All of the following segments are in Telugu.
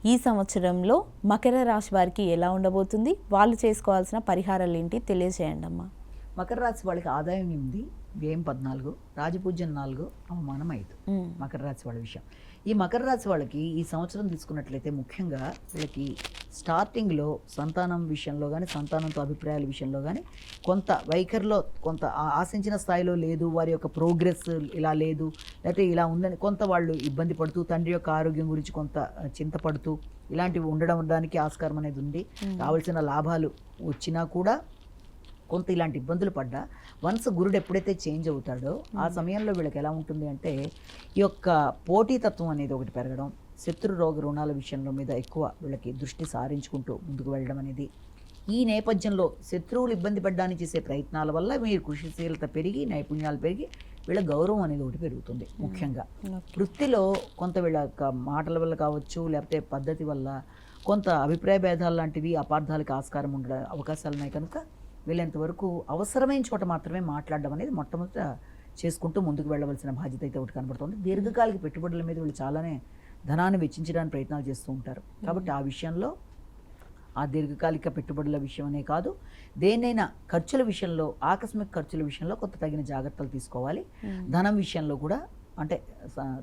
ఈ సంవత్సరంలో మకర రాశి వారికి ఎలా ఉండబోతుంది, వాళ్ళు చేసుకోవాల్సిన పరిహారాలు ఏంటి తెలియజేయండి అమ్మా. మకర రాశి వాళ్ళకి ఆదాయం 8, వ్యయం 14, రాజపూజ్యం 4, అవమానం 5. మకర రాశి వాళ్ళ విషయం. ఈ మకర రాశి వాళ్ళకి ఈ సంవత్సరం తీసుకున్నట్లయితే ముఖ్యంగా వీళ్ళకి స్టార్టింగ్లో సంతానం విషయంలో కానీ, సంతానంతో అభిప్రాయాల విషయంలో కానీ కొంత వైఖరిలో కొంత ఆశించిన స్థాయిలో లేదు, వారి యొక్క ప్రోగ్రెస్ ఇలా లేదు, లేకపోతే ఇలా ఉందని కొంత వాళ్ళు ఇబ్బంది పడుతూ, తండ్రి యొక్క ఆరోగ్యం గురించి కొంత చింతపడుతూ ఇలాంటివి ఉండడానికి ఆస్కారం అనేది ఉంది. రావాల్సిన లాభాలు వచ్చినా కూడా కొంత ఇలాంటి ఇబ్బందులు పడ్డా వన్స్ గురుడు ఎప్పుడైతే చేంజ్ అవుతాడో ఆ సమయంలో వీళ్ళకి ఎలా ఉంటుంది అంటే ఈ యొక్క పోటీతత్వం అనేది ఒకటి పెరగడం, శత్రు రోగ రుణాల విషయంలో మీద ఎక్కువ వీళ్ళకి దృష్టి సారించుకుంటూ ముందుకు వెళ్ళడం అనేది, ఈ నేపథ్యంలో శత్రువులు ఇబ్బంది పడడానికి చేసే ప్రయత్నాల వల్ల మీరు కృషిశీలత పెరిగి, నైపుణ్యాలు పెరిగి వీళ్ళ గౌరవం అనేది ఒకటి పెరుగుతుంది. ముఖ్యంగా వృత్తిలో కొంత వీళ్ళ మాటల వల్ల కావచ్చు, లేకపోతే పద్ధతి వల్ల కొంత అభిప్రాయ భేదాలు లాంటివి, అపార్థాలకు ఆస్కారం ఉండే అవకాశాలు ఉన్నాయి. కనుక వీళ్ళంతవరకు అవసరమైన చోట మాత్రమే మాట్లాడడం అనేది మొట్టమొదట చేసుకుంటూ ముందుకు వెళ్ళవలసిన బాధ్యత అయితే ఒకటి కనబడుతుంది. దీర్ఘకాలిక పెట్టుబడుల మీద వీళ్ళు చాలానే ధనాన్ని వెచ్చించడానికి ప్రయత్నాలు చేస్తూ ఉంటారు. కాబట్టి ఆ విషయంలో, ఆ దీర్ఘకాలిక పెట్టుబడుల విషయమనే కాదు, దేన్నైనా ఖర్చుల విషయంలో, ఆకస్మిక ఖర్చుల విషయంలో కొంత తగిన జాగ్రత్తలు తీసుకోవాలి. ధనం విషయంలో కూడా, అంటే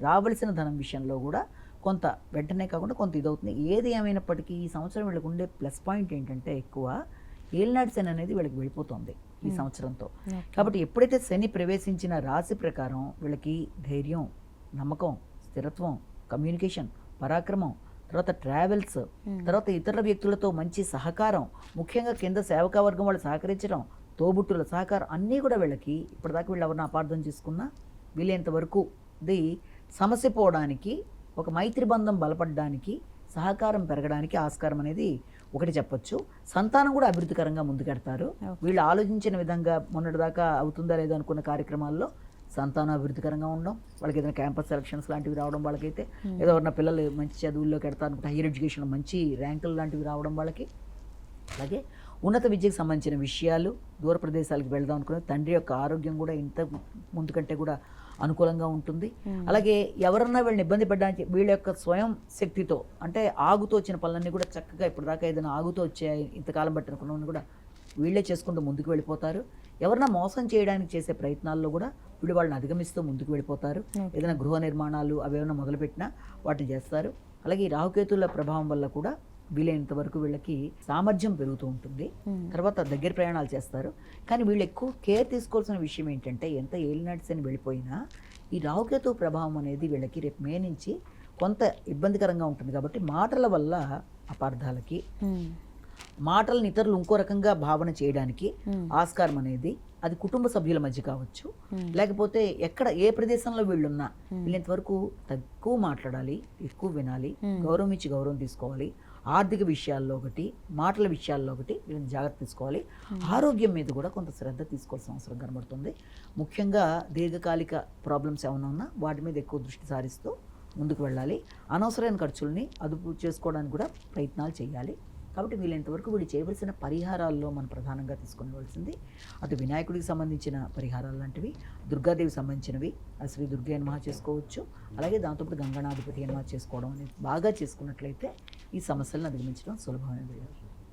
రావలసిన ధనం విషయంలో కూడా కొంత వెంటనే కాకుండా కొంత ఇదవుతుంది. ఏది ఏమైనప్పటికీ ఈ సంవత్సరం వీళ్ళకు ఉండే ప్లస్ పాయింట్ ఏంటంటే ఎక్కువ ఏలినాటి శని అనేది వీళ్ళకి వెళ్ళిపోతుంది ఈ సంవత్సరంతో. కాబట్టి ఎప్పుడైతే శని ప్రవేశించిన రాశి ప్రకారం వీళ్ళకి ధైర్యం, నమ్మకం, స్థిరత్వం, కమ్యూనికేషన్, పరాక్రమం, తర్వాత ట్రావెల్స్, తర్వాత ఇతర వ్యక్తులతో మంచి సహకారం, ముఖ్యంగా కింద సేవకా వర్గం వాళ్ళు సహకరించడం, తోబుట్టుల సహకారం అన్నీ కూడా వీళ్ళకి ఇప్పటిదాకా వీళ్ళు ఎవరిని అపార్థం చేసుకున్నా వీళ్ళంత వరకు ఇది సమస్య పోవడానికి, ఒక మైత్రి బంధం బలపడడానికి, సహకారం పెరగడానికి ఆస్కారం అనేది ఒకటి చెప్పొచ్చు. సంతానం కూడా అభివృద్ధికరంగా ముందుకెడతారు. వీళ్ళు ఆలోచించిన విధంగా మొన్నటిదాకా అవుతుందా లేదా అనుకున్న కార్యక్రమాల్లో సంతానం అభివృద్ధికరంగా ఉండడం, వాళ్ళకి ఏదైనా క్యాంపస్ సెలక్షన్స్ లాంటివి రావడం, వాళ్ళకైతే ఏదో ఉన్న పిల్లలు మంచి చదువుల్లోకి ఎడతారు అనుకుంటే హైయర్ ఎడ్యుకేషన్ మంచి ర్యాంకులు లాంటివి రావడం వాళ్ళకి. అలాగే ఉన్నత విద్యకు సంబంధించిన విషయాలు, దూర ప్రదేశాలకు వెళ్దాం అనుకునే తండ్రి యొక్క ఆరోగ్యం కూడా ఇంత ముందు కంటే కూడా అనుకూలంగా ఉంటుంది. అలాగే ఎవరన్నా వీళ్ళని ఇబ్బంది పడడానికి వీళ్ళ యొక్క స్వయం శక్తితో, అంటే ఆగుతూ వచ్చిన పనులన్నీ కూడా చక్కగా ఇప్పటిదాకా ఏదైనా ఆగుతూ వచ్చాయి ఇంతకాలం పట్టినకున్న కూడా వీళ్ళే చేసుకుంటూ ముందుకు వెళ్ళిపోతారు. ఎవరన్నా మోసం చేయడానికి చేసే ప్రయత్నాల్లో కూడా వీళ్ళు వాళ్ళని అధిగమిస్తూ ముందుకు వెళ్ళిపోతారు. ఏదైనా గృహ నిర్మాణాలు అవేమైనా మొదలుపెట్టినా వాటిని చేస్తారు. అలాగే ఈ రాహుకేతుల ప్రభావం వల్ల కూడా వీలైనంత వరకు వీళ్ళకి సామర్థ్యం పెరుగుతూ ఉంటుంది. తర్వాత దగ్గర ప్రయాణాలు చేస్తారు. కానీ వీళ్ళు ఎక్కువ కేర్ తీసుకోవాల్సిన విషయం ఏంటంటే, ఎంత ఏలినాటి శని వెళ్ళిపోయినా ఈ రాహుకేతు ప్రభావం అనేది వీళ్ళకి రేపు మే నుంచి కొంత ఇబ్బందికరంగా ఉంటుంది. కాబట్టి మాటల వల్ల అపార్థాలకి, మాటలను ఇతరులు ఇంకో రకంగా భావన చేయడానికి ఆస్కారం అనేది, అది కుటుంబ సభ్యుల మధ్య కావచ్చు, లేకపోతే ఎక్కడ ఏ ప్రదేశంలో వీళ్ళున్నా వీళ్ళంతవరకు తక్కువ మాట్లాడాలి, ఎక్కువ వినాలి, గౌరవం ఇచ్చి గౌరవం తీసుకోవాలి. ఆర్థిక విషయాల్లో ఒకటి, మాటల విషయాల్లో ఒకటి వీళ్ళని జాగ్రత్త తీసుకోవాలి. ఆరోగ్యం మీద కూడా కొంత శ్రద్ధ తీసుకోవాల్సిన అవసరం కనబడుతుంది. ముఖ్యంగా దీర్ఘకాలిక ప్రాబ్లమ్స్ ఏమైనా ఉన్నా వాటి మీద ఎక్కువ దృష్టి సారిస్తూ ముందుకు వెళ్ళాలి. అనవసరమైన ఖర్చుల్ని అదుపు చేసుకోవడానికి కూడా ప్రయత్నాలు చేయాలి. కాబట్టి వీళ్ళంతవరకు వీళ్ళు చేయవలసిన పరిహారాల్లో మనం ప్రధానంగా తీసుకునేవలసింది అటు వినాయకుడికి సంబంధించిన పరిహారాలు లాంటివి, దుర్గాదేవికి సంబంధించినవి శ్రీ దుర్గే నమః చేసుకోవచ్చు. అలాగే దాంతోపాటు గంగానాధిపతి నమః చేసుకోవడం అనేది బాగా చేసుకున్నట్లయితే ఈ సమస్యలను అధిగమించడం సులభమైన